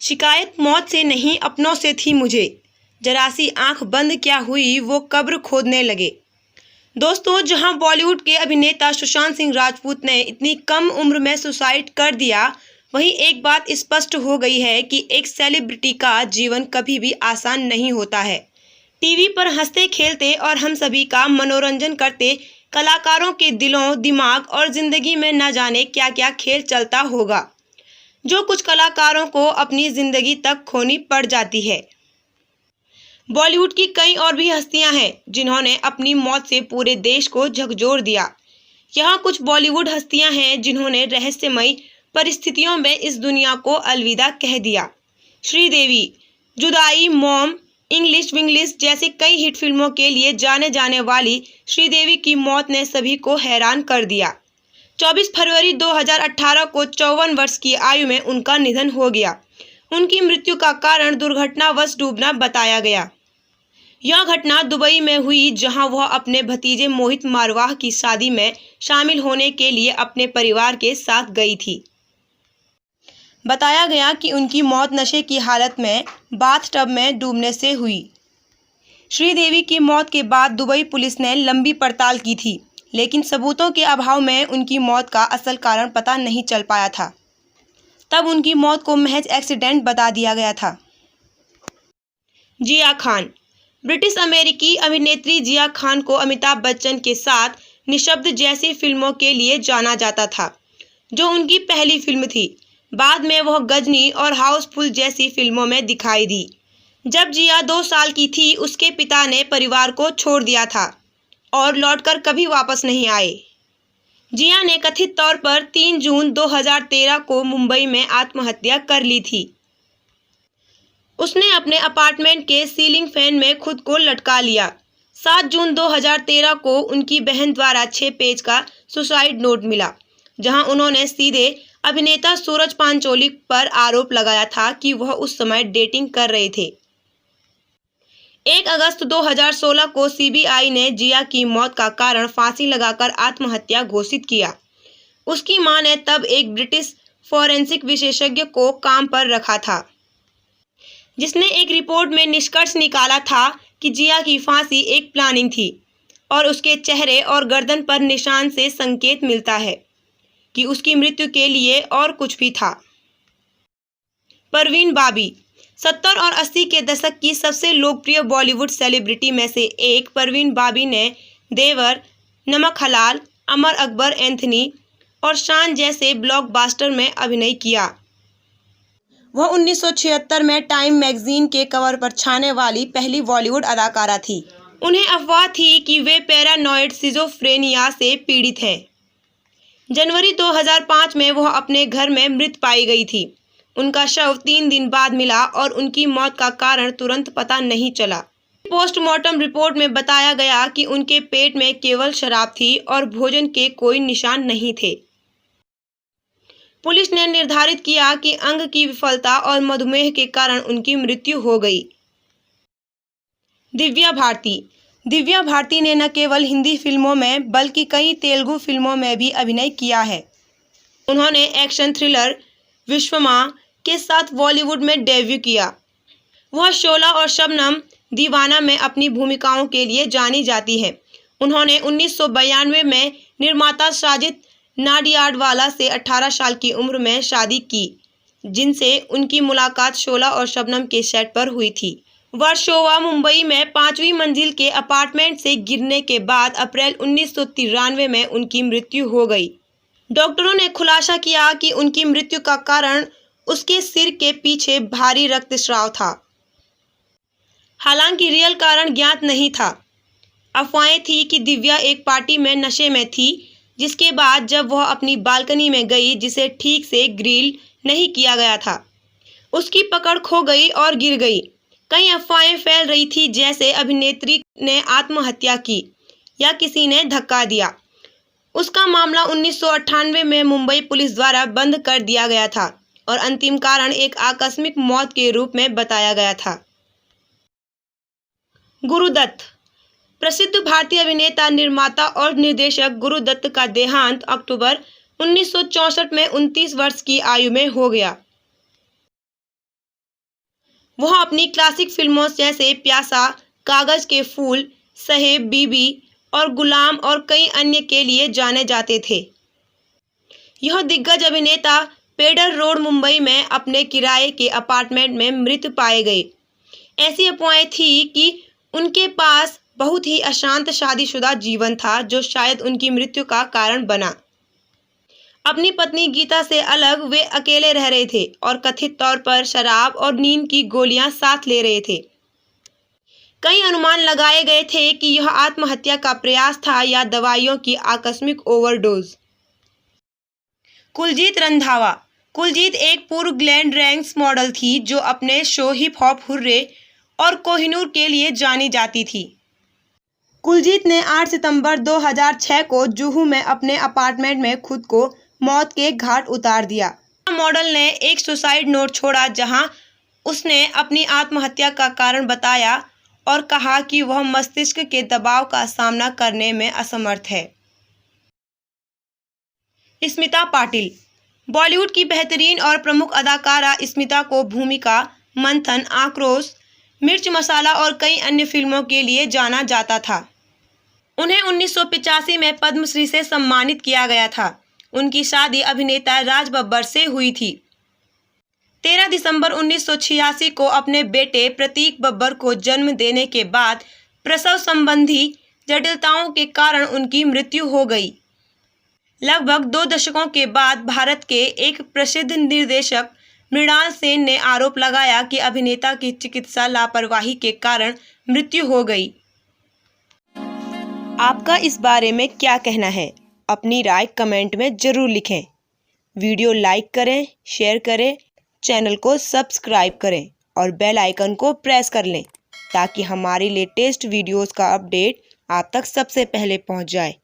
शिकायत मौत से नहीं अपनों से थी मुझे, जरा सी आंख बंद क्या हुई वो कब्र खोदने लगे। दोस्तों, जहां बॉलीवुड के अभिनेता सुशांत सिंह राजपूत ने इतनी कम उम्र में सुसाइड कर दिया, वहीं एक बात स्पष्ट हो गई है कि एक सेलिब्रिटी का जीवन कभी भी आसान नहीं होता है। टीवी पर हंसते खेलते और हम सभी का मनोरंजन करते कलाकारों के दिलों, दिमाग और जिंदगी में न जाने क्या क्या खेल चलता होगा, जो कुछ कलाकारों को अपनी जिंदगी तक खोनी पड़ जाती है। बॉलीवुड की कई और भी हस्तियां हैं जिन्होंने अपनी मौत से पूरे देश को झकझोर दिया। यहाँ कुछ बॉलीवुड हस्तियां हैं जिन्होंने रहस्यमयी परिस्थितियों में इस दुनिया को अलविदा कह दिया। श्रीदेवी, जुदाई, मॉम, इंग्लिश विंग्लिश जैसी कई हिट फिल्मों के लिए जाने जाने वाली श्रीदेवी की मौत ने सभी को हैरान कर दिया। 24 फरवरी 2018 को 54 वर्ष की आयु में उनका निधन हो गया। उनकी मृत्यु का कारण दुर्घटनावश डूबना बताया गया। यह घटना दुबई में हुई, जहां वह अपने भतीजे मोहित मारवाह की शादी में शामिल होने के लिए अपने परिवार के साथ गई थी। बताया गया कि उनकी मौत नशे की हालत में बाथटब में डूबने से हुई। श्रीदेवी की मौत के बाद दुबई पुलिस ने लंबी पड़ताल की थी, लेकिन सबूतों के अभाव में उनकी मौत का असल कारण पता नहीं चल पाया था। तब उनकी मौत को महज एक्सीडेंट बता दिया गया था। जिया खान। ब्रिटिश अमेरिकी अभिनेत्री जिया खान को अमिताभ बच्चन के साथ निशब्द जैसी फिल्मों के लिए जाना जाता था, जो उनकी पहली फिल्म थी। बाद में वह गजनी और हाउसफुल जैसी फिल्मों में दिखाई दी। जब जिया 2 साल की थी, उसके पिता ने परिवार को छोड़ दिया था और लौटकर कभी वापस नहीं आए। जिया ने कथित तौर पर 3 जून 2013 को मुंबई में आत्महत्या कर ली थी। उसने अपने अपार्टमेंट के सीलिंग फैन में खुद को लटका लिया। 7 जून 2013 को उनकी बहन द्वारा 6 पेज का सुसाइड नोट मिला, जहां उन्होंने सीधे अभिनेता सूरज पांचोली पर आरोप लगाया था कि वह उस समय डेटिंग कर रहे थे। 1 अगस्त 2016 को सीबीआई ने जिया की मौत का कारण फांसी लगाकर आत्महत्या घोषित किया। उसकी मां ने तब एक ब्रिटिश फॉरेंसिक विशेषज्ञ को काम पर रखा था, जिसने एक रिपोर्ट में निष्कर्ष निकाला था कि जिया की फांसी एक प्लानिंग थी और उसके चेहरे और गर्दन पर निशान से संकेत मिलता है कि उसकी मृत्यु के लिए और कुछ भी था। परवीन बाबी। 70 और 80 के दशक की सबसे लोकप्रिय बॉलीवुड सेलिब्रिटी में से एक परवीन बाबी ने देवर, नमक हलाल, अमर अकबर एंथनी और शान जैसे ब्लॉकबस्टर में अभिनय किया। वह 1976 में टाइम मैगजीन के कवर पर छाने वाली पहली बॉलीवुड अदाकारा थी। उन्हें अफवाह थी कि वे पैरानॉइड सिजोफ्रेनिया से पीड़ित हैं। जनवरी 2005 में वह अपने घर में मृत पाई गई थी। उनका शव 3 दिन बाद मिला और उनकी मौत का कारण तुरंत पता नहीं चला। पोस्टमार्टम रिपोर्ट में बताया गया कि उनके पेट में केवल शराब थी और भोजन के कोई निशान नहीं थे। पुलिस ने निर्धारित किया कि अंग की विफलता और मधुमेह के कारण उनकी मृत्यु हो गई। दिव्या भारती। दिव्या भारती ने न केवल हिंदी फिल्मों में बल्कि कई तेलुगु फिल्मों में भी अभिनय किया है। उन्होंने एक्शन थ्रिलर विश्वमा के साथ बॉलीवुड में डेब्यू किया। वह शोला और शबनम दीवाना में अपनी भूमिकाओं के लिए जानी जाती हैं। उन्होंने 1992 में निर्माता साजिद नाडियाडवाला से 18 साल की उम्र में शादी की, जिनसे उनकी मुलाकात शोला और शबनम के सेट पर हुई थी। वर्सोवा, मुंबई में 5वीं मंजिल के अपार्टमेंट से गिरने के बाद अप्रैल 1993 में उनकी मृत्यु हो गई। डॉक्टरों ने खुलासा किया कि उनकी मृत्यु का कारण उसके सिर के पीछे भारी रक्तस्राव था। हालांकि रियल कारण ज्ञात नहीं था। अफवाहें थी कि दिव्या एक पार्टी में नशे में थी, जिसके बाद जब वह अपनी बालकनी में गई, जिसे ठीक से ग्रिल नहीं किया गया था, उसकी पकड़ खो गई और गिर गई। कई अफवाहें फैल रही थी, जैसे अभिनेत्री ने आत्महत्या की या किसी ने धक्का दिया। उसका मामला 1998 में मुंबई पुलिस द्वारा बंद कर दिया गया था और अंतिम कारण एक आकस्मिक मौत के रूप में बताया गया था। गुरुदत्त। प्रसिद्ध भारतीय अभिनेता, निर्माता और निर्देशक गुरुदत्त का देहांत अक्टूबर 1964 में 29 वर्ष की आयु में हो गया। वह अपनी क्लासिक फिल्मों जैसे प्यासा, कागज के फूल, साहेब बीबी और गुलाम और कई अन्य के लिए जाने जाते थे। यह दिग्गज अभिनेता पेडर रोड मुंबई में अपने किराए के अपार्टमेंट में मृत पाए गए। ऐसी अफवाहें थी कि उनके पास बहुत ही अशांत शादीशुदा जीवन था जो शायद उनकी मृत्यु का कारण बना। अपनी पत्नी गीता से अलग वे अकेले रह रहे थे और कथित तौर पर शराब और नींद की गोलियां साथ ले रहे थे। कई अनुमान लगाए गए थे कि यह आत्महत्या का प्रयास था या दवाइयों की आकस्मिक ओवरडोज। कुलजीत रंधावा। कुलजीत एक पूर्व ग्लैड रैंक्स मॉडल थी जो अपने शो हिप हॉप हुर्रे और कोहिनूर के लिए जानी जाती थी। कुलजीत ने 8 सितंबर 2006 को जुहू में अपने अपार्टमेंट में खुद को मौत के घाट उतार दिया। मॉडल ने एक सुसाइड नोट छोड़ा जहां उसने अपनी आत्महत्या का कारण बताया और कहा कि वह मस्तिष्क के दबाव का सामना करने में असमर्थ है। स्मिता पाटिल। बॉलीवुड की बेहतरीन और प्रमुख अदाकारा स्मिता को भूमिका, मंथन, आक्रोश, मिर्च मसाला और कई अन्य फिल्मों के लिए जाना जाता था। उन्हें 1985 में पद्मश्री से सम्मानित किया गया था। उनकी शादी अभिनेता राज बब्बर से हुई थी। 13 दिसंबर 1986 को अपने बेटे प्रतीक बब्बर को जन्म देने के बाद प्रसव संबंधी जटिलताओं के कारण उनकी मृत्यु हो गई। लगभग 2 दशकों के बाद भारत के एक प्रसिद्ध निर्देशक मृणाल सेन ने आरोप लगाया कि अभिनेता की चिकित्सा लापरवाही के कारण मृत्यु हो गई। आपका इस बारे में क्या कहना है? अपनी राय कमेंट में जरूर लिखें। वीडियो लाइक करें, शेयर करें, चैनल को सब्सक्राइब करें और बेल आइकन को प्रेस कर लें ताकि हमारी लेटेस्ट वीडियोस का अपडेट आप तक सबसे पहले पहुंच जाए।